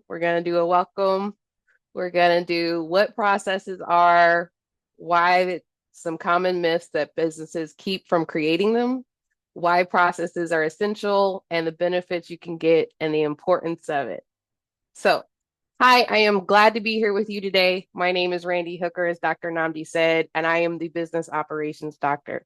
We're going to do a welcome. We're going to do what processes are, some common myths that businesses keep from creating them, why processes are essential, and the benefits you can get and the importance of it. So, hi, I am glad to be here with you today. My name is Randi Hooker, as Dr. Namdi said, and I am the business operations doctor.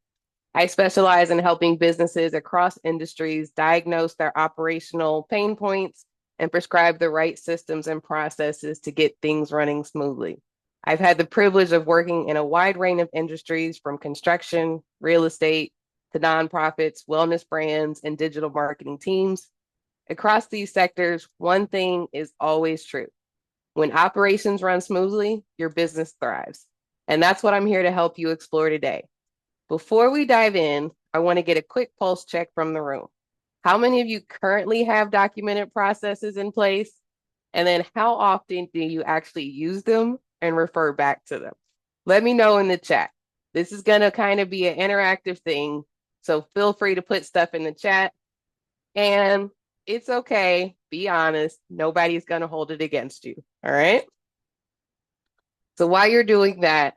I specialize in helping businesses across industries diagnose their operational pain points and prescribe the right systems and processes to get things running smoothly. I've had the privilege of working in a wide range of industries from construction, real estate, to nonprofits, wellness brands, and digital marketing teams. Across these sectors, one thing is always true. When operations run smoothly, your business thrives. And that's what I'm here to help you explore today. Before we dive in, I want to get a quick pulse check from the room. How many of you currently have documented processes in place? And then how often do you actually use them and refer back to them? Let me know in the chat. This is going to kind of be an interactive thing. So feel free to put stuff in the chat. And it's okay. Be honest. Nobody's going to hold it against you. All right. So while you're doing that,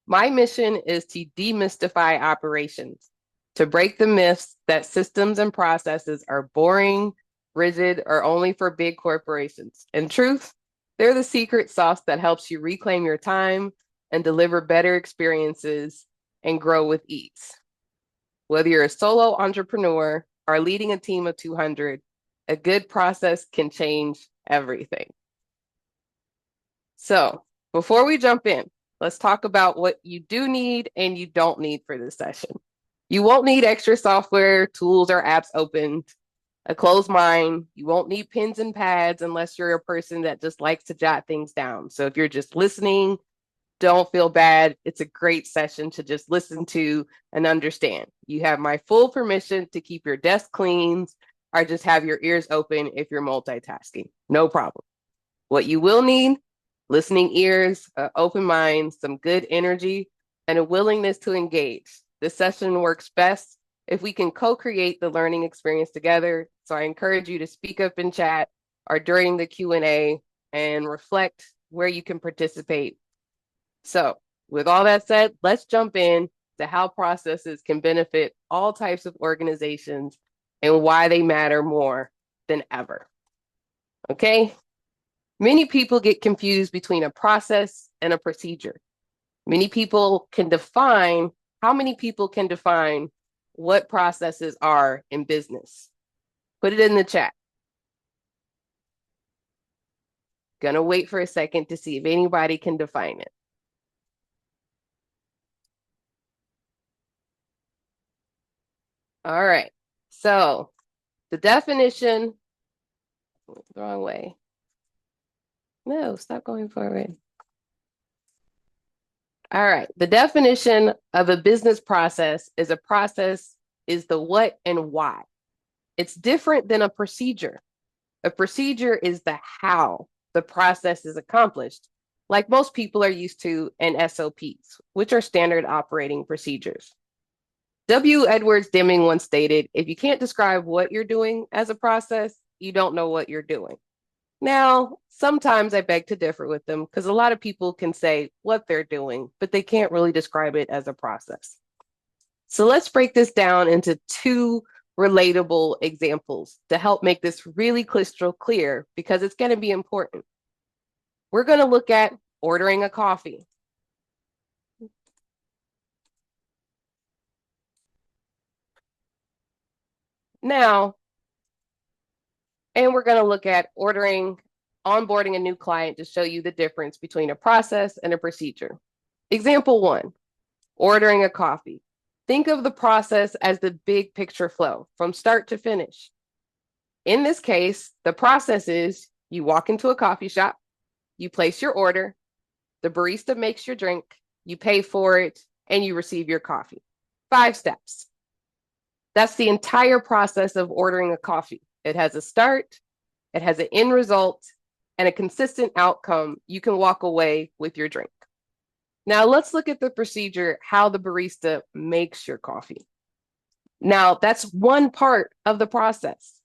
my mission is to demystify operations, to break the myths that systems and processes are boring, rigid, or only for big corporations. In truth, they're the secret sauce that helps you reclaim your time and deliver better experiences and grow with ease. Whether you're a solo entrepreneur or leading a team of 200, a good process can change everything. So before we jump in, let's talk about what you do need and you don't need for this session. You won't need extra software, tools, or apps opened, a closed mind. You won't need pens and pads unless you're a person that just likes to jot things down. So if you're just listening, don't feel bad. It's a great session to just listen to and understand. You have my full permission to keep your desk clean or just have your ears open if you're multitasking. No problem. What you will need: listening ears, an open mind, some good energy, and a willingness to engage. This session works best if we can co-create the learning experience together. So I encourage you to speak up in chat or during the Q&A and reflect where you can participate. So with all that said, let's jump in to how processes can benefit all types of organizations and why they matter more than ever. Okay? Many people get confused between a process and a procedure. How many people can define what processes are in business? Put it in the chat. Gonna wait for a second to see if anybody can define it. All right. So the definition, the wrong way. No, stop going forward. All right. The definition of a business process is the what and why. It's different than a procedure. A procedure is the how the process is accomplished, like most people are used to in SOPs, which are standard operating procedures. W. Edwards Deming once stated, if you can't describe what you're doing as a process, you don't know what you're doing. Now, sometimes I beg to differ with them because a lot of people can say what they're doing, but they can't really describe it as a process. So let's break this down into two relatable examples to help make this really crystal clear because it's going to be important. We're going to look at ordering a coffee. Now, and we're going to look at onboarding a new client to show you the difference between a process and a procedure. Example one, ordering a coffee. Think of the process as the big picture flow from start to finish. In this case, the process is you walk into a coffee shop, you place your order, the barista makes your drink, you pay for it, and you receive your coffee. 5 steps. That's the entire process of ordering a coffee. It has a start, it has an end result, and a consistent outcome. You can walk away with your drink. Now let's look at the procedure, how the barista makes your coffee. Now that's one part of the process.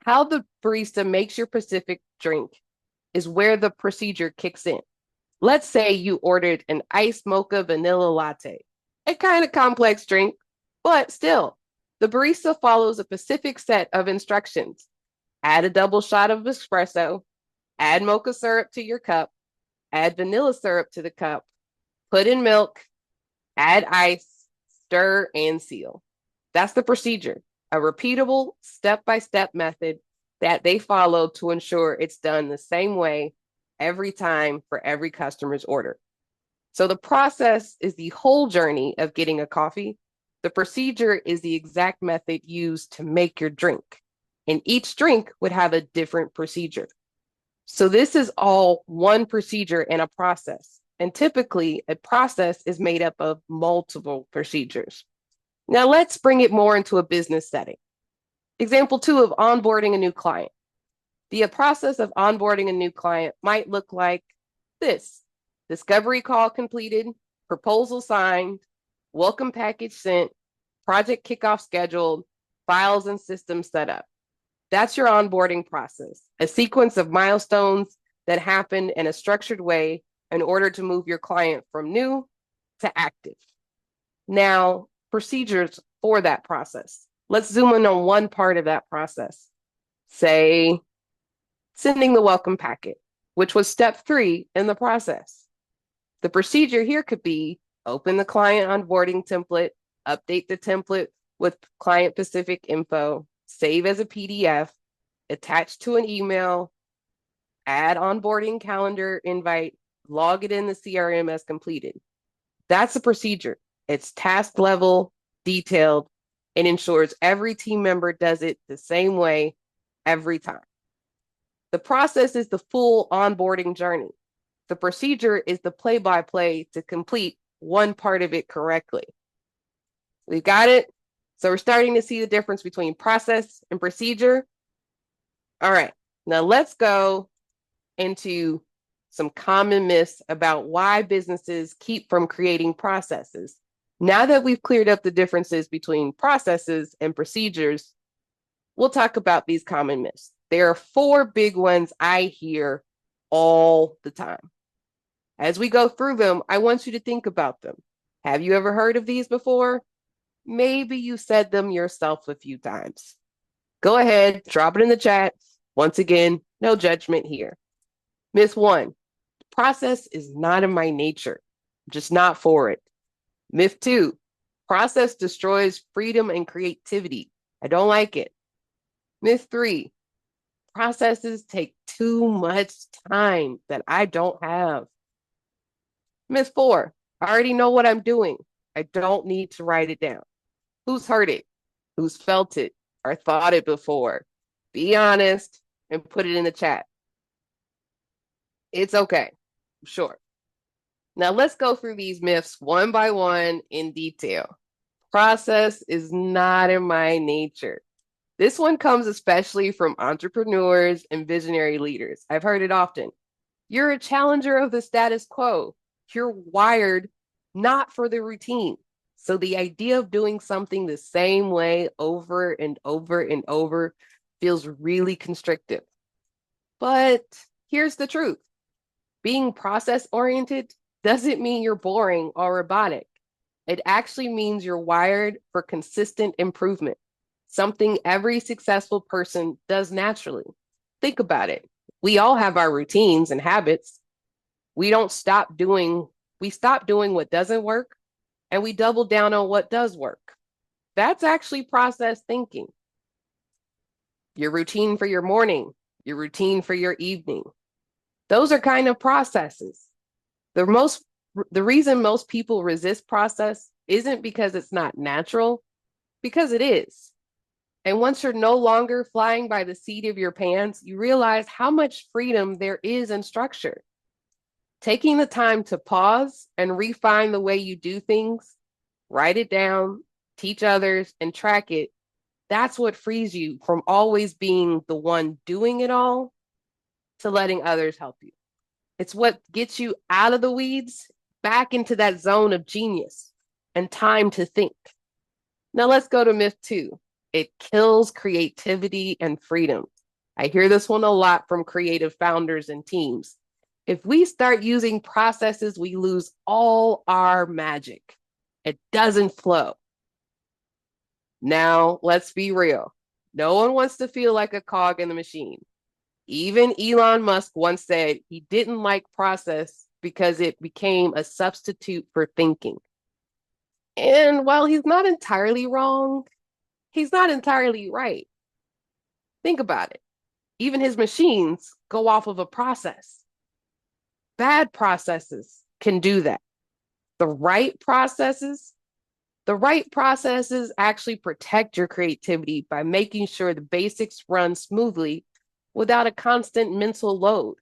How the barista makes your drink is where the procedure kicks in. Let's say you ordered an iced mocha vanilla latte, a kind of complex drink, but still, the barista follows a specific set of instructions. Add a double shot of espresso, add mocha syrup to your cup, add vanilla syrup to the cup, put in milk, add ice, stir, and seal. That's the procedure, a repeatable step-by-step method that they follow to ensure it's done the same way every time for every customer's order. So the process is the whole journey of getting a coffee. The procedure is the exact method used to make your drink. And each drink would have a different procedure. So this is all one procedure and a process. And typically, a process is made up of multiple procedures. Now let's bring it more into a business setting. Example 2 of onboarding a new client. The process of onboarding a new client might look like this: discovery call completed, proposal signed, welcome package sent, project kickoff scheduled, files and systems set up. That's your onboarding process, a sequence of milestones that happen in a structured way in order to move your client from new to active. Now, procedures for that process. Let's zoom in on one part of that process. Say, sending the welcome packet, which was step 3 in the process. The procedure here could be open the client onboarding template, update the template with client-specific info, save as a PDF, attach to an email, add onboarding calendar invite, log it in the CRM as completed. That's a procedure. It's task level, detailed, and ensures every team member does it the same way every time. The process is the full onboarding journey. The procedure is the play-by-play to complete one part of it correctly. We've got it. So we're starting to see the difference between process and procedure. All right, now let's go into some common myths about why businesses keep from creating processes. Now that we've cleared up the differences between processes and procedures, we'll talk about these common myths. There are 4 big ones I hear all the time. As we go through them, I want you to think about them. Have you ever heard of these before? Maybe you said them yourself a few times. Go ahead, drop it in the chat. Once again, no judgment here. Myth 1, process is not in my nature. I'm just not for it. Myth 2, process destroys freedom and creativity. I don't like it. Myth 3, processes take too much time that I don't have. Myth 4, I already know what I'm doing. I don't need to write it down. Who's heard it? Who's felt it or thought it before? Be honest and put it in the chat. It's okay, sure. Now let's go through these myths one by one in detail. Process is not in my nature. This one comes especially from entrepreneurs and visionary leaders. I've heard it often. You're a challenger of the status quo. You're wired not for the routine. So the idea of doing something the same way over and over and over feels really constrictive. But here's the truth. Being process-oriented doesn't mean you're boring or robotic. It actually means you're wired for consistent improvement, something every successful person does naturally. Think about it. We all have our routines and habits. We stop doing what doesn't work, and we double down on what does work. That's actually process thinking. Your routine for your morning, your routine for your evening. Those are kind of processes. The reason most people resist process isn't because it's not natural, because it is. And once you're no longer flying by the seat of your pants, you realize how much freedom there is in structure. Taking the time to pause and refine the way you do things, write it down, teach others, and track it, that's what frees you from always being the one doing it all to letting others help you. It's what gets you out of the weeds, back into that zone of genius and time to think. Now let's go to myth 2. It kills creativity and freedom. I hear this one a lot from creative founders and teams. If we start using processes, we lose all our magic. It doesn't flow. Now, let's be real. No one wants to feel like a cog in the machine. Even Elon Musk once said he didn't like process because it became a substitute for thinking. And while he's not entirely wrong, he's not entirely right. Think about it. Even his machines go off of a process. Bad processes can do that. The right processes, the right processes actually protect your creativity by making sure the basics run smoothly without a constant mental load.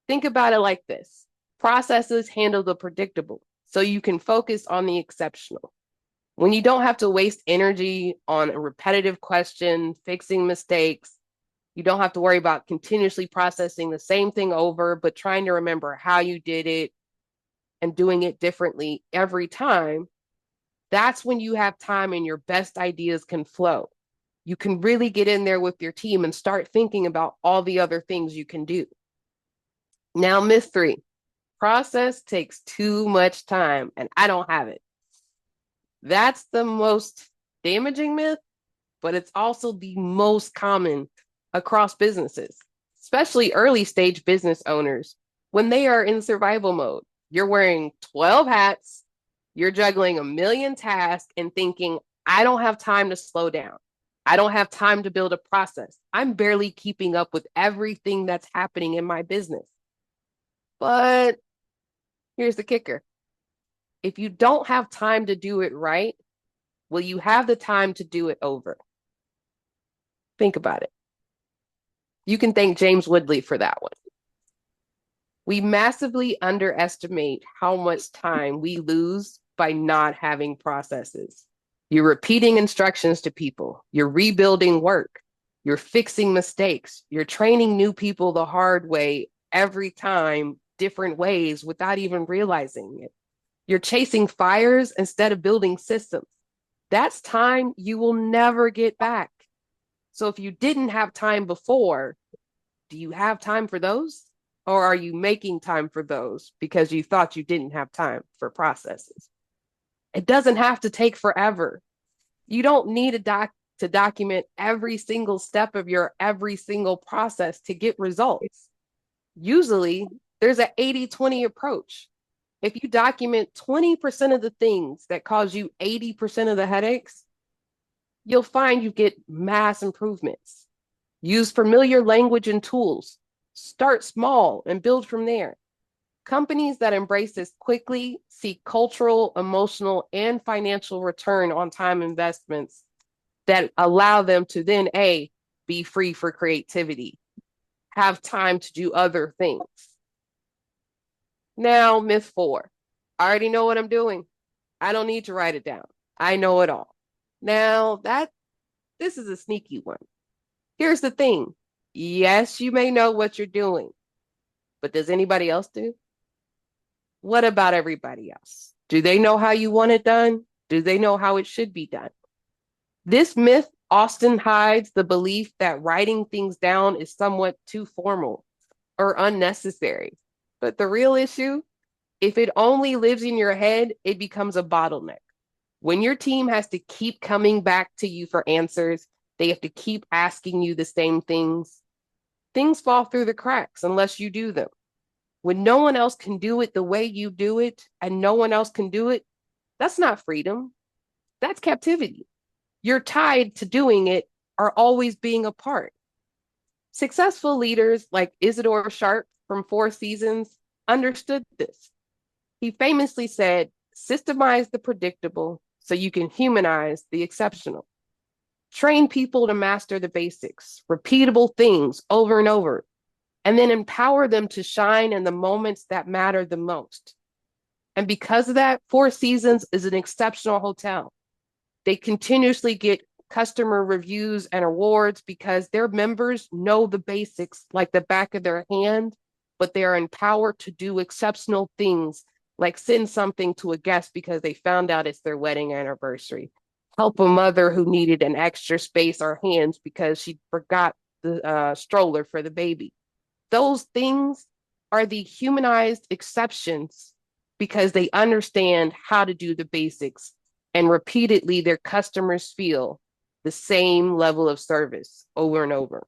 Think about it like this. Processes handle the predictable, so you can focus on the exceptional. When you don't have to waste energy on a repetitive question, fixing mistakes, you don't have to worry about continuously processing the same thing over, but trying to remember how you did it and doing it differently every time. That's when you have time and your best ideas can flow. You can really get in there with your team and start thinking about all the other things you can do. Now, myth 3, process takes too much time and I don't have it. That's the most damaging myth, but it's also the most common across businesses, especially early stage business owners. When they are in survival mode, you're wearing 12 hats, you're juggling a million tasks and thinking, I don't have time to slow down. I don't have time to build a process. I'm barely keeping up with everything that's happening in my business. But here's the kicker. If you don't have time to do it right, will you have the time to do it over? Think about it. You can thank James Woodley for that one. We massively underestimate how much time we lose by not having processes. You're repeating instructions to people, you're rebuilding work, you're fixing mistakes, you're training new people the hard way every time, different ways without even realizing it. You're chasing fires instead of building systems. That's time you will never get back. So if you didn't have time before, do you have time for those? Or are you making time for those because you thought you didn't have time for processes? It doesn't have to take forever. You don't need to document every single step of your every single process to get results. Usually, there's an 80-20 approach. If you document 20% of the things that cause you 80% of the headaches, you'll find you get mass improvements. Use familiar language and tools. Start small and build from there. Companies that embrace this quickly see cultural, emotional, and financial return on time investments that allow them to then be free for creativity, have time to do other things. Now, myth 4, I already know what I'm doing. I don't need to write it down. I know it all. Now, this is a sneaky one. Here's the thing. Yes, you may know what you're doing, but does anybody else do? What about everybody else? Do they know how you want it done? Do they know how it should be done? This myth often hides the belief that writing things down is somewhat too formal or unnecessary. But the real issue, if it only lives in your head, it becomes a bottleneck. When your team has to keep coming back to you for answers, they have to keep asking you the same things. Things fall through the cracks unless you do them. When no one else can do it the way you do it and no one else can do it, that's not freedom. That's captivity. You're tied to doing it or always being apart. Successful leaders like Isidore Sharp from Four Seasons understood this. He famously said, systemize the predictable so you can humanize the exceptional. Train people to master the basics, repeatable things over and over, and then empower them to shine in the moments that matter the most. And because of that, Four Seasons is an exceptional hotel. They continuously get customer reviews and awards because their members know the basics like the back of their hand, but they are empowered to do exceptional things like send something to a guest because they found out it's their wedding anniversary. Help a mother who needed an extra space or hands because she forgot the stroller for the baby. Those things are the humanized exceptions because they understand how to do the basics, and repeatedly their customers feel the same level of service over and over.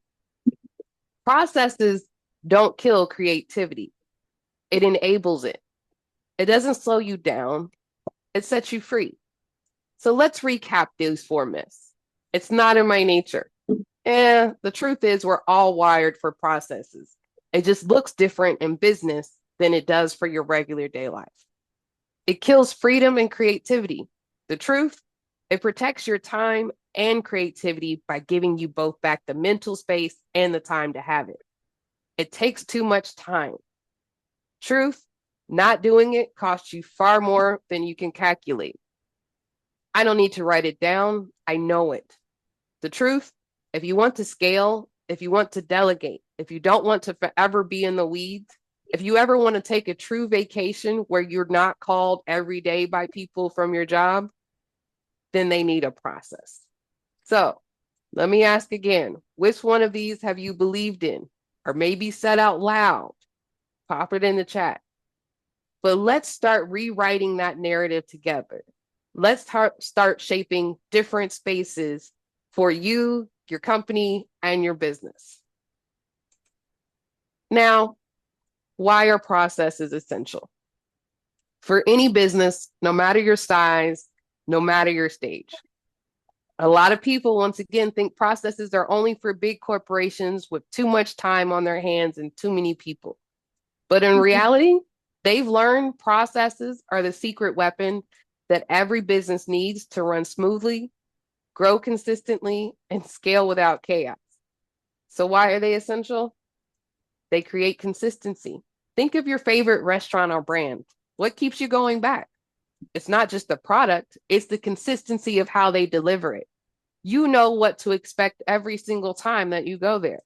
Processes don't kill creativity. It enables it. It doesn't slow you down. It sets you free. So let's recap these 4 myths. It's not in my nature. The truth is we're all wired for processes. It just looks different in business than it does for your regular day life. It kills freedom and creativity. The truth, it protects your time and creativity by giving you both back the mental space and the time to have it. It takes too much time. Truth, not doing it costs you far more than you can calculate. I don't need to write it down. I know it. The truth, if you want to scale, if you want to delegate, if you don't want to forever be in the weeds, if you ever want to take a true vacation where you're not called every day by people from your job, then they need a process. So let me ask again, which one of these have you believed in or maybe said out loud? Pop it in the chat. But let's start rewriting that narrative together. Let's start shaping different spaces for you, your company, and your business. Now, why are processes essential? For any business, no matter your size, no matter your stage. A lot of people, once again, think processes are only for big corporations with too much time on their hands and too many people. But in reality, they've learned processes are the secret weapon that every business needs to run smoothly, grow consistently, and scale without chaos. So why are they essential? They create consistency. Think of your favorite restaurant or brand. What keeps you going back? It's not just the product, it's the consistency of how they deliver it. You know what to expect every single time that you go there.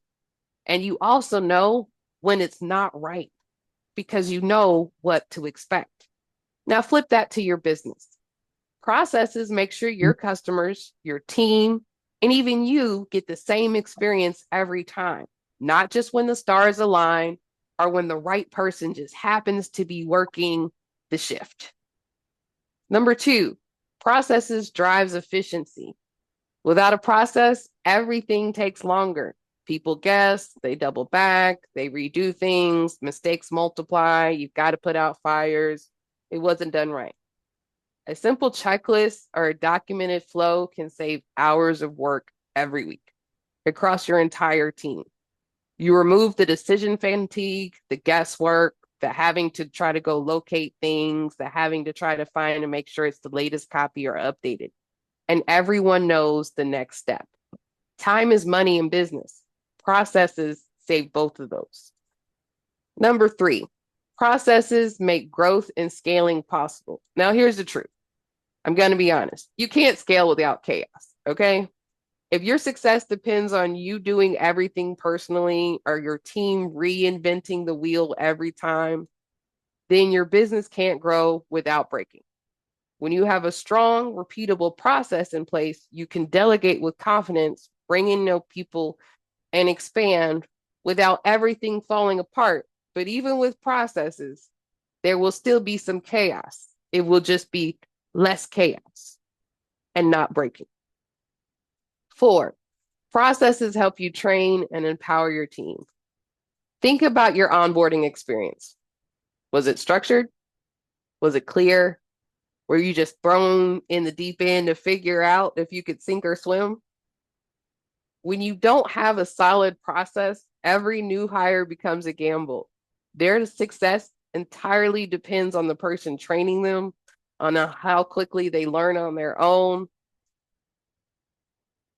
And you also know when it's not right because you know what to expect. Now flip that to your business. Processes make sure your customers, your team, and even you get the same experience every time, not just when the stars align or when the right person just happens to be working the shift. Number 2, processes drives efficiency. Without a process, everything takes longer. People guess, they double back, they redo things, mistakes multiply, you've got to put out fires. It wasn't done right. A simple checklist or a documented flow can save hours of work every week across your entire team. You remove the decision fatigue, the guesswork, the having to try to go locate things, the having to try to find and make sure it's the latest copy or updated. And everyone knows the next step. Time is money in business. Processes save both of those. Number 3, processes make growth and scaling possible. Now, here's the truth. I'm going to be honest. You can't scale without chaos, okay? If your success depends on you doing everything personally or your team reinventing the wheel every time, then your business can't grow without breaking. When you have a strong, repeatable process in place, you can delegate with confidence, bring in new people, and expand without everything falling apart. But even with processes, there will still be some chaos. It will just be less chaos and not breaking. 4, processes help you train and empower your team. Think about your onboarding experience. Was it structured? Was it clear? Were you just thrown in the deep end to figure out if you could sink or swim? When you don't have a solid process, every new hire becomes a gamble. Their success entirely depends on the person training them, on how quickly they learn on their own.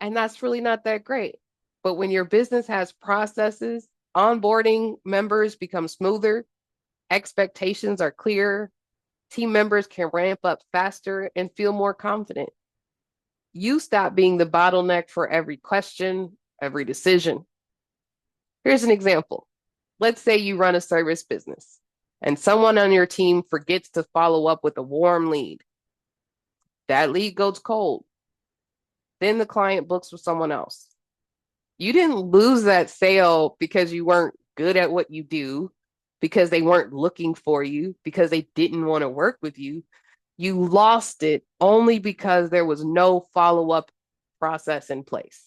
And that's really not that great. But when your business has processes, onboarding members become smoother, expectations are clear, team members can ramp up faster and feel more confident. You stop being the bottleneck for every question, every decision. Here's an example. Let's say you run a service business and someone on your team forgets to follow up with a warm lead. That lead goes cold. Then the client books with someone else. You didn't lose that sale because you weren't good at what you do, because they weren't looking for you, because they didn't want to work with you. You lost it only because there was no follow-up process in place,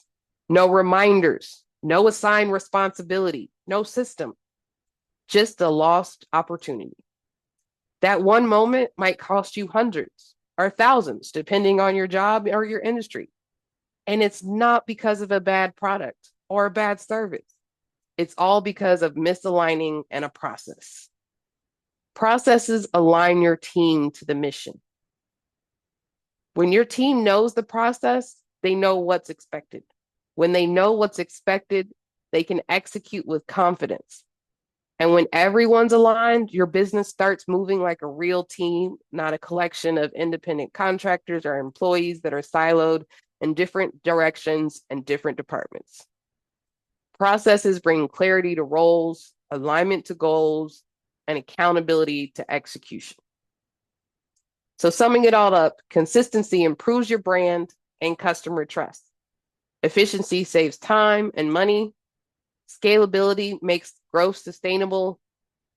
no reminders, no assigned responsibility, no system, just a lost opportunity. That one moment might cost you hundreds or thousands, depending on your job or your industry. And it's not because of a bad product or a bad service. It's all because of misaligning and a process. Processes align your team to the mission. When your team knows the process, they know what's expected. When they know what's expected, they can execute with confidence. And when everyone's aligned, your business starts moving like a real team, not a collection of independent contractors or employees that are siloed in different directions and different departments. Processes bring clarity to roles, alignment to goals, and accountability to execution. So summing it all up, consistency improves your brand and customer trust. Efficiency saves time and money. Scalability makes growth sustainable,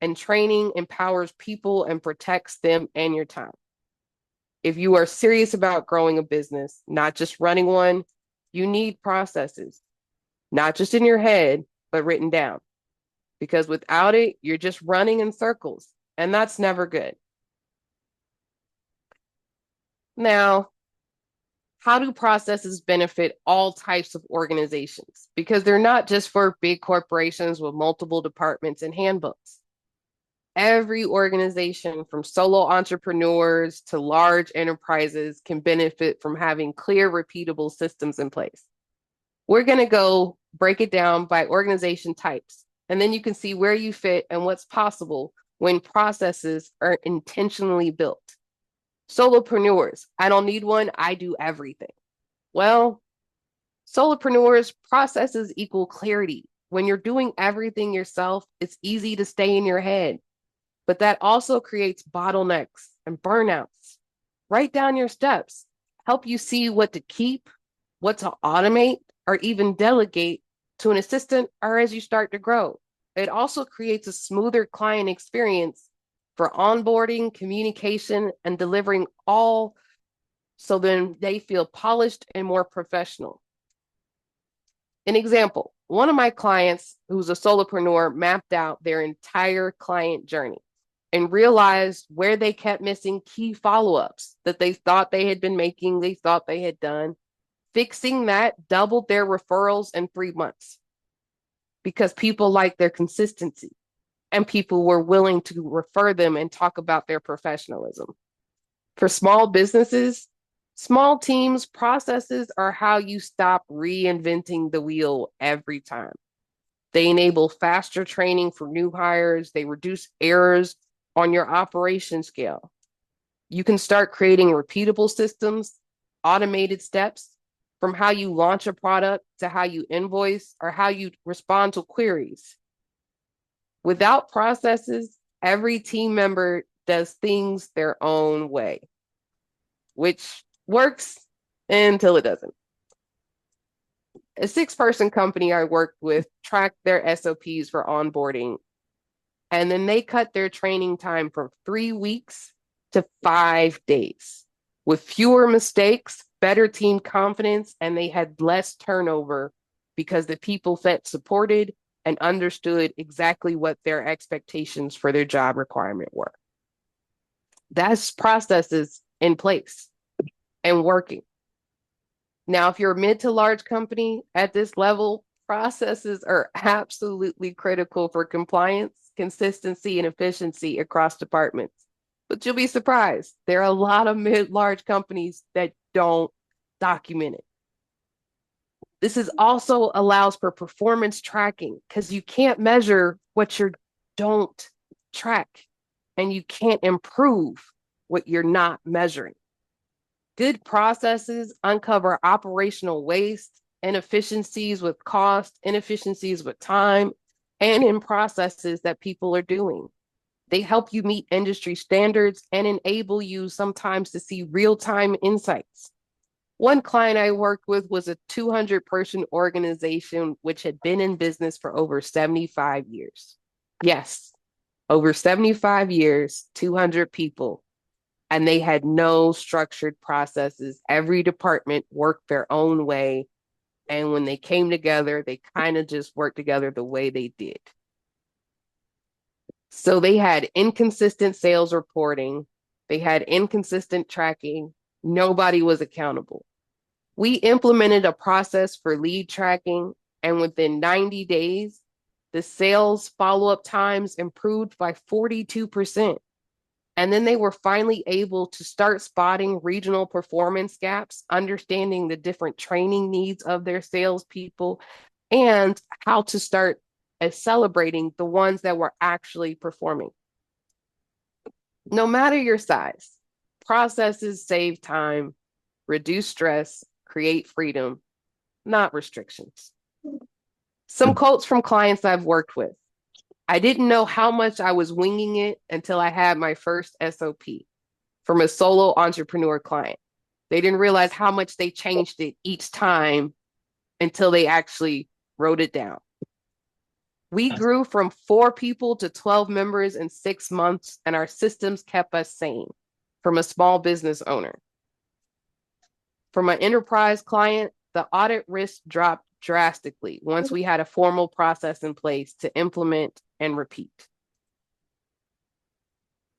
and training empowers people and protects them and your time. If you are serious about growing a business, not just running one, you need processes, not just in your head, but written down. Because without it, you're just running in circles, and that's never good. Now, how do processes benefit all types of organizations? Because they're not just for big corporations with multiple departments and handbooks. Every organization, from solo entrepreneurs to large enterprises, can benefit from having clear, repeatable systems in place. We're going to go break it down by organization types, and then you can see where you fit and what's possible when processes are intentionally built. Solopreneurs, I don't need one, I do everything. Well, solopreneurs, processes equal clarity. When you're doing everything yourself, it's easy to stay in your head, but that also creates bottlenecks and burnouts. Write down your steps, help you see what to keep, what to automate, or even delegate to an assistant or as you start to grow. It also creates a smoother client experience for onboarding, communication, and delivering all, so then they feel polished and more professional. An example, one of my clients who's a solopreneur mapped out their entire client journey and realized where they kept missing key follow-ups that they thought they had been making, they thought they had done. Fixing that doubled their referrals in 3 months because people liked their consistency and people were willing to refer them and talk about their professionalism. For small businesses, small teams, processes are how you stop reinventing the wheel every time. They enable faster training for new hires. They reduce errors on your operation scale. You can start creating repeatable systems, automated steps, from how you launch a product to how you invoice or how you respond to queries. Without processes, every team member does things their own way, which works until it doesn't. A 6-person company I worked with tracked their SOPs for onboarding, and then they cut their training time from 3 weeks to 5 days with fewer mistakes, better team confidence, and they had less turnover because the people felt supported and understood exactly what their expectations for their job requirement were. That's processes in place and working. Now, if you're a mid to large company at this level, processes are absolutely critical for compliance, consistency, and efficiency across departments. But you'll be surprised. There are a lot of mid-large companies that don't document it. This is also allows for performance tracking because you can't measure what you don't track, and you can't improve what you're not measuring. Good processes uncover operational waste, inefficiencies with cost, inefficiencies with time, and in processes that people are doing. They help you meet industry standards and enable you sometimes to see real-time insights. One client I worked with was a 200-person organization which had been in business for over 75 years. Yes, over 75 years, 200 people, and they had no structured processes. Every department worked their own way. And when they came together, they kind of just worked together the way they did. So they had inconsistent sales reporting, they had inconsistent tracking, nobody was accountable. We implemented a process for lead tracking, and within 90 days, the sales follow-up times improved by 42%. And then they were finally able to start spotting regional performance gaps, understanding the different training needs of their salespeople, and how to start celebrating the ones that were actually performing. No matter your size, processes save time, reduce stress, create freedom, not restrictions. Some quotes from clients I've worked with. I didn't know how much I was winging it until I had my first SOP from a solo entrepreneur client. They didn't realize how much they changed it each time until they actually wrote it down. We grew from 4 people to 12 members in 6 months, and our systems kept us sane. From a small business owner. From an enterprise client, the audit risk dropped drastically once we had a formal process in place to implement and repeat.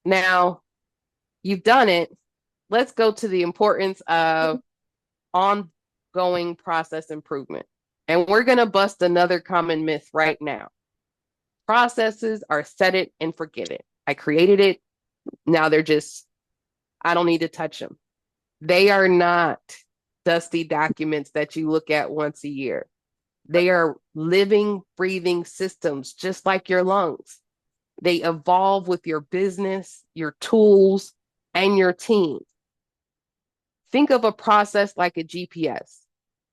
Now, you've done it. Let's go to the importance of ongoing process improvement. And we're going to bust another common myth right now. Processes are set it and forget it. I created it. Now they're just, I don't need to touch them. They are not dusty documents that you look at once a year. They are living, breathing systems, just like your lungs. They evolve with your business, your tools, and your team. Think of a process like a GPS.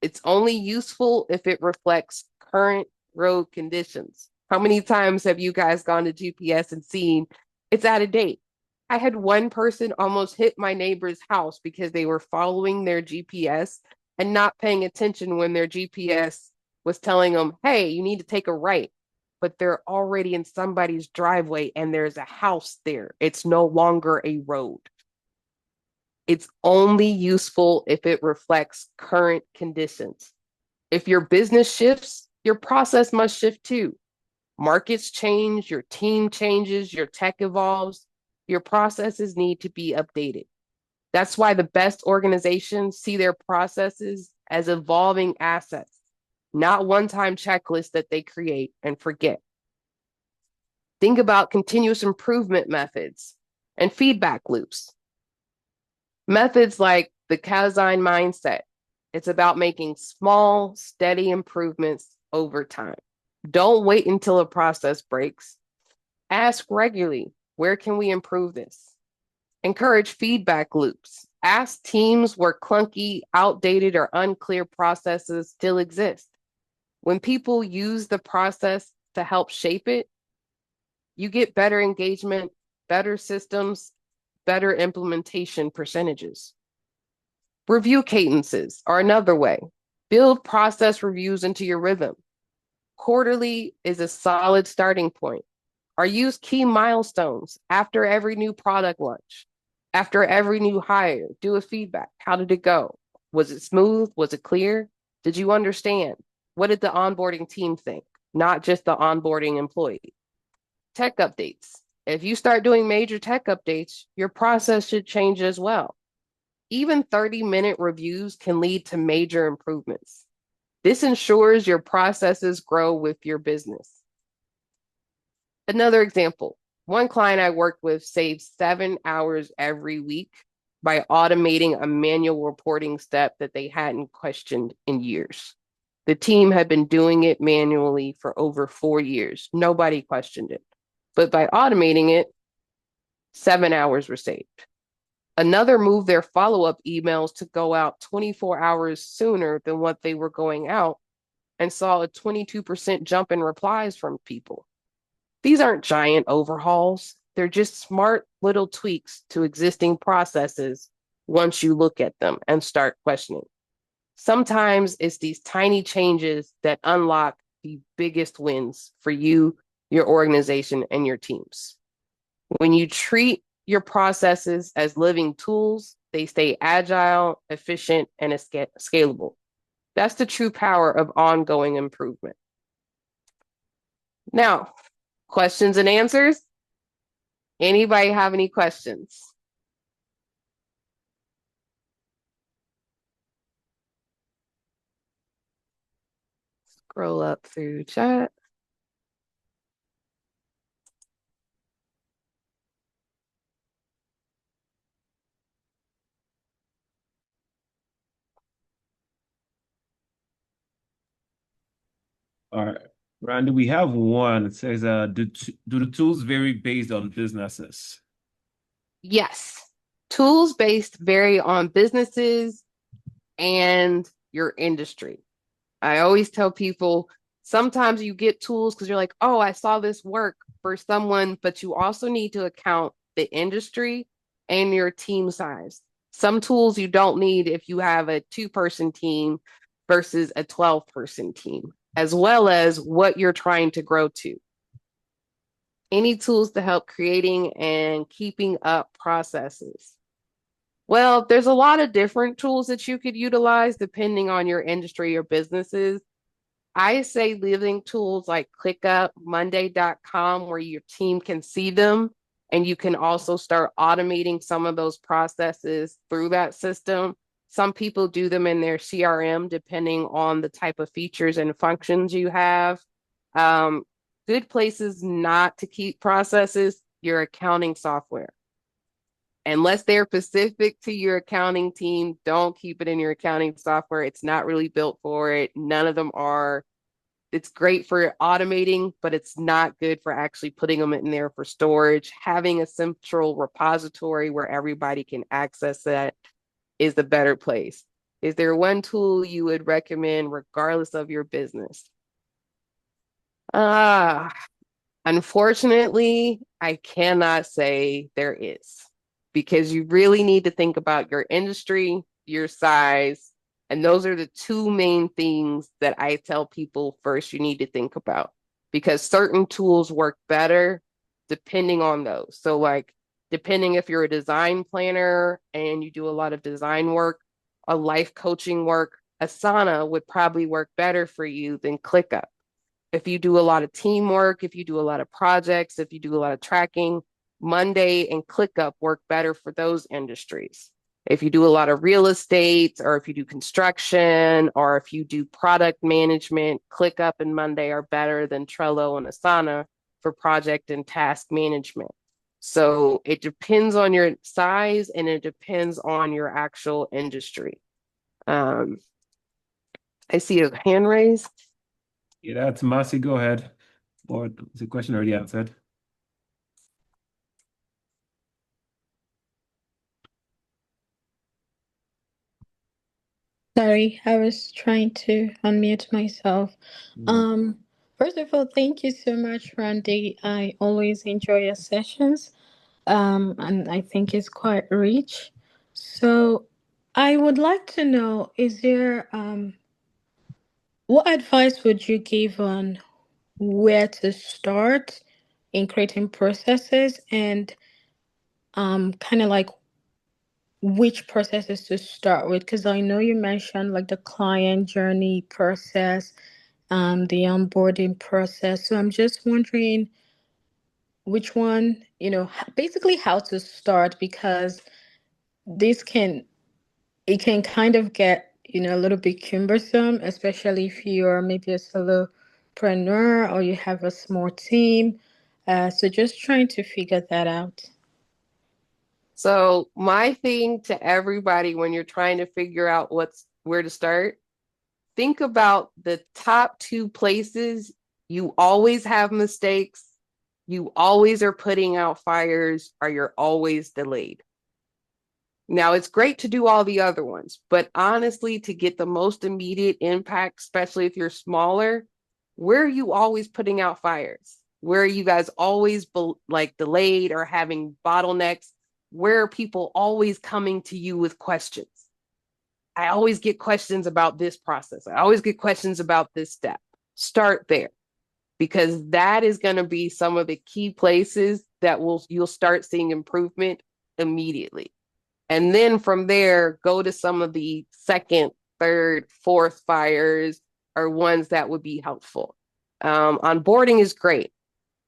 It's only useful if it reflects current road conditions. How many times have you guys gone to GPS and seen it's out of date? I had one person almost hit my neighbor's house because they were following their GPS and not paying attention when their GPS was telling them, hey, you need to take a right. But they're already in somebody's driveway and there's a house there. It's no longer a road. It's only useful if it reflects current conditions. If your business shifts, your process must shift too. Markets change, your team changes, your tech evolves. Your processes need to be updated. That's why the best organizations see their processes as evolving assets, not one-time checklists that they create and forget. Think about continuous improvement methods and feedback loops. Methods like the Kaizen mindset. It's about making small, steady improvements over time. Don't wait until a process breaks. Ask regularly, where can we improve this? Encourage feedback loops. Ask teams where clunky, outdated, or unclear processes still exist. When people use the process to help shape it, you get better engagement, better systems, better implementation percentages. Review cadences are another way. Build process reviews into your rhythm. Quarterly is a solid starting point. Or use key milestones after every new product launch, after every new hire. Do a feedback. How did it go? Was it smooth? Was it clear? Did you understand? What did the onboarding team think? Not just the onboarding employee. Tech updates. If you start doing major tech updates, your process should change as well. Even 30-minute reviews can lead to major improvements. This ensures your processes grow with your business. Another example, one client I worked with saved 7 hours every week by automating a manual reporting step that they hadn't questioned in years. The team had been doing it manually for over 4 years. Nobody questioned it. But by automating it, 7 hours were saved. Another moved their follow-up emails to go out 24 hours sooner than what they were going out and saw a 22% jump in replies from people. These aren't giant overhauls. They're just smart little tweaks to existing processes once you look at them and start questioning. Sometimes it's these tiny changes that unlock the biggest wins for you, your organization, and your teams. When you treat your processes as living tools, they stay agile, efficient, and scalable. That's the true power of ongoing improvement. Now, questions and answers? Anybody have any questions? Scroll up through chat. All right. Randy, we have one. It says, do the tools vary based on businesses? Yes. Tools based vary on businesses and your industry. I always tell people sometimes you get tools because you're like, oh, I saw this work for someone, but you also need to account the industry and your team size. Some tools you don't need if you have a 2-person team versus a 12-person team, as well as what you're trying to grow to. Any tools to help creating and keeping up processes? Well, there's a lot of different tools that you could utilize depending on your industry or businesses. I say living tools like ClickUp, Monday.com, where your team can see them. And you can also start automating some of those processes through that system. Some people do them in their CRM, depending on the type of features and functions you have. Um, Good places not to keep processes, your accounting software. Unless they're specific to your accounting team, don't keep it in your accounting software. It's not really built for it. None of them are. It's great for automating, but it's not good for actually putting them in there for storage. Having a central repository where everybody can access that is the better place. Is there one tool you would recommend regardless of your business? Ah, Unfortunately, I cannot say there is because you really need to think about your industry, your size, and those are the two main things that I tell people first you need to think about because certain tools work better depending on those. So, like, depending if you're a design planner and you do a lot of design work, a life coaching work, Asana would probably work better for you than ClickUp. If you do a lot of teamwork, if you do a lot of projects, if you do a lot of tracking, Monday and ClickUp work better for those industries. If you do a lot of real estate, or if you do construction, or if you do product management, ClickUp and Monday are better than Trello and Asana for project and task management. So it depends on your size and it depends on your actual industry. Um, I see a hand raised. Yeah, that's Marcy. Go ahead. Or is the question already answered? Sorry, I was trying to unmute myself. No. Um, First of all, thank you so much, Randy. I always enjoy your sessions, and I think it's quite rich. So, I would like to know, is there what advice would you give on where to start in creating processes and kind of like which processes to start with? Because I know you mentioned like the client journey process, the onboarding process. So I'm just wondering which one, basically how to start because this can it can kind of get, a little bit cumbersome, especially if you're maybe a solopreneur or you have a small team. So just trying to figure that out. So my thing to everybody when you're trying to figure out where to start, think about the top 2 places you always have mistakes, you always are putting out fires, or you're always delayed. Now it's great to do all the other ones, but honestly, to get the most immediate impact, especially if you're smaller, where are you always putting out fires? Where are you guys always like delayed or having bottlenecks? Where are people always coming to you with questions? I always get questions about this process. I always get questions about this step. Start there because that is going to be some of the key places that you'll start seeing improvement immediately. And then from there, go to some of the second, third, fourth fires or ones that would be helpful. Onboarding is great.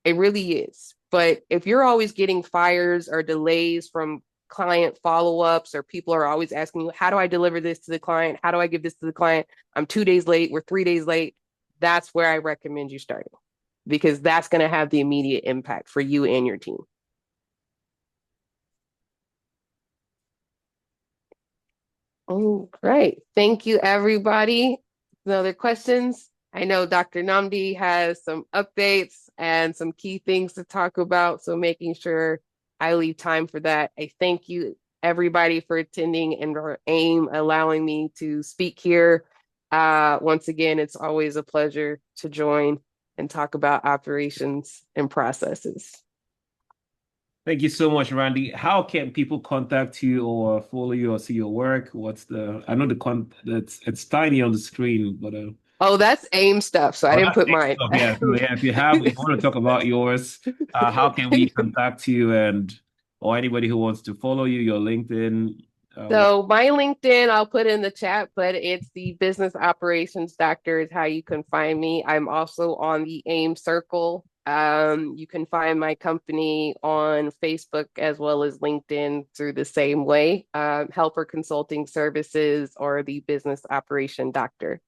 It really is. But if you're always getting fires or delays from client follow-ups or people are always asking you, how do I deliver this to the client? How do I give this to the client? I'm 2 days late. We're 3 days late. That's where I recommend you starting because that's going to have the immediate impact for you and your team. Oh, great. Thank you, everybody. No other questions? I know Dr. Namdi has some updates and some key things to talk about, so making sure I leave time for that. I thank you, everybody, for attending and for AIM allowing me to speak here. Once again, it's always a pleasure to join and talk about operations and processes. Thank you so much, Randy. How can people contact you or follow you or see your work? I know it's tiny on the screen, but Oh, that's AIM stuff, so I didn't that's put next mine. stuff. Yeah. So yeah, if you want to talk about yours, how can we contact you or anybody who wants to follow you, your LinkedIn? So my LinkedIn, I'll put in the chat, but it's the business operations doctor is how you can find me. I'm also on the AIM Circle. You can find my company on Facebook as well as LinkedIn through the same way, Helper Consulting Services or the Business Operation Doctor.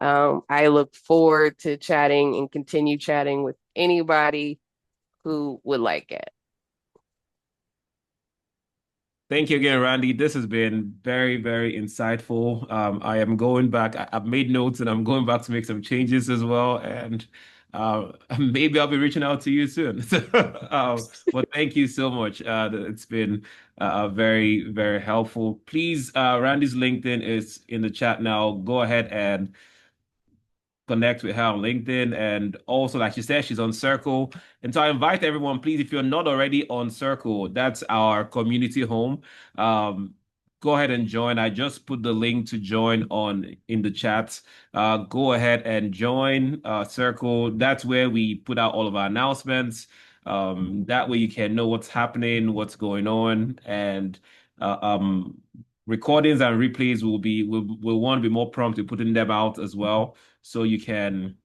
I look forward to chatting and continue chatting with anybody who would like it. Thank you again, Randy. This has been very, very insightful. I am going back. I've made notes and I'm going back to make some changes as well. And maybe I'll be reaching out to you soon. But thank you so much. It's been very, very helpful. Please, Randy's LinkedIn is in the chat now. Go ahead and connect with her on LinkedIn. And also, like she said, she's on Circle. And so I invite everyone, please, if you're not already on Circle, that's our community home. Um, Go ahead and join. I just put the link to join on in the chat. Go ahead and join Circle. That's where we put out all of our announcements. That way you can know what's happening, what's going on, and uh, um, recordings and replays will want to be more prompt to putting them out as well so you can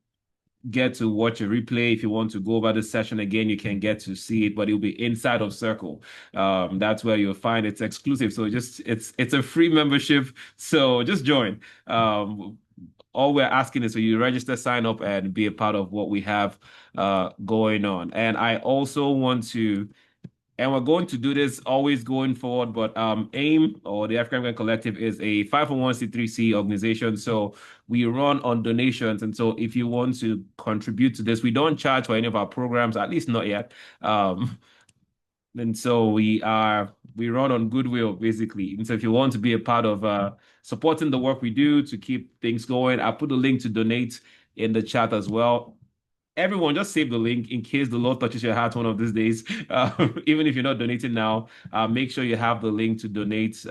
get to watch a replay. If you want to go over the session again, you can get to see it, but it'll be inside of Circle. That's where you'll find it's exclusive. So it's a free membership. So just join. All we're asking is for you to register, sign up, and be a part of what we have going on. And I also want to and we're going to do this always going forward. But AIM or the African American Collective is a 501c3c organization. So we run on donations. And so if you want to contribute to this, we don't charge for any of our programs, at least not yet. And so we run on goodwill, basically. And so if you want to be a part of supporting the work we do to keep things going, I put a link to donate in the chat as well. Everyone, just save the link in case the Lord touches your heart one of these days. Even if you're not donating now, make sure you have the link to donate.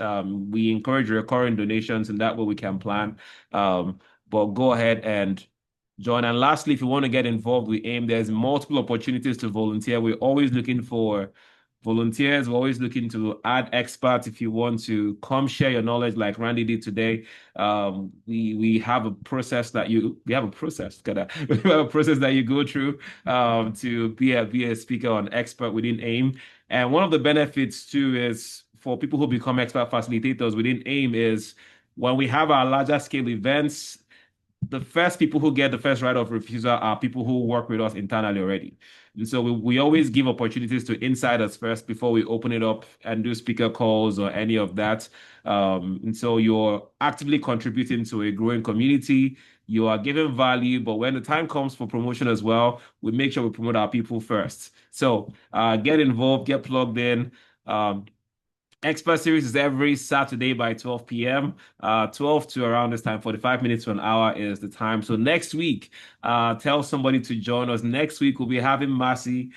We encourage recurring donations, and that way we can plan. But go ahead and join. And lastly, if you want to get involved with AIM, there's multiple opportunities to volunteer. We're always looking for volunteers. We're always looking to add experts. If you want to come share your knowledge like Randy did today, we have a process we have a process, we have a process that you go through to be a speaker or an expert within AIM. And one of the benefits too is for people who become expert facilitators within AIM is when we have our larger scale events, the first people who get the first right of refusal are people who work with us internally already. And so we always give opportunities to insiders first before we open it up and do speaker calls or any of that. And so you're actively contributing to a growing community. You are giving value, but when the time comes for promotion as well, we make sure we promote our people first. So get involved, get plugged in. Expert series is every Saturday by 12 p.m. 12 to around this time, 45 minutes to an hour is the time. So next week, tell somebody to join us. Next week, we'll be having Marcy.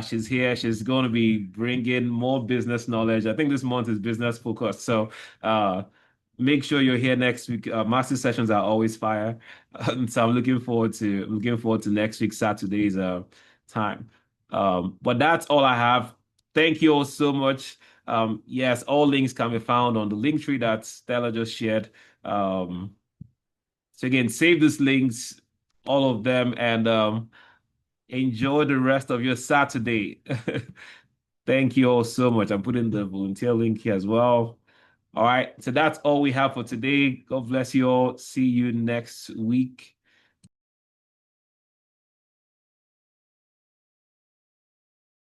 She's here. She's going to be bringing more business knowledge. I think this month is business focused. So make sure you're here next week. Master sessions are always fire. So I'm looking forward to next week, Saturday's time. But that's all I have. Thank you all so much. Yes, all links can be found on the link tree that Stella just shared. So again, save these links, all of them, and enjoy the rest of your Saturday. Thank you all so much. I'm putting the volunteer link here as well. All right, so that's all we have for today. God bless you all. See you next week.